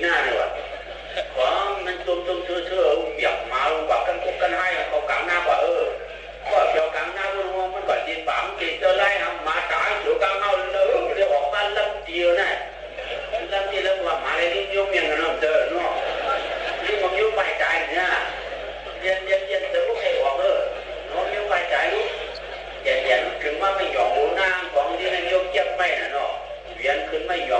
หน้าเนี่ยวะของมันตุ้มเชื่ออยากมาลงกว่ากันกุกกันให้เขากลางหน้ากว่าก็เกี่ยวกลางหน้ามันมันก่อนจีนปั๊มจีนเจอไรมาตายอยู่กลางเอาเลยเรียกออกบ้านลำเดียวนะลำที่เริ่มว่ามาเลยนี่ยุ่งยังเนาะเจอเนาะนี่มันยุ่งไปใจเนี่ยเย็นแต่พวกไอ้ออกน้องยุ่งไปใจลูกเย็นถึงว่าไม่หยอกหูนางของที่นั่นยุ่งเจ็บไม่นะเนาะเวียนขึ้นไม่หยอก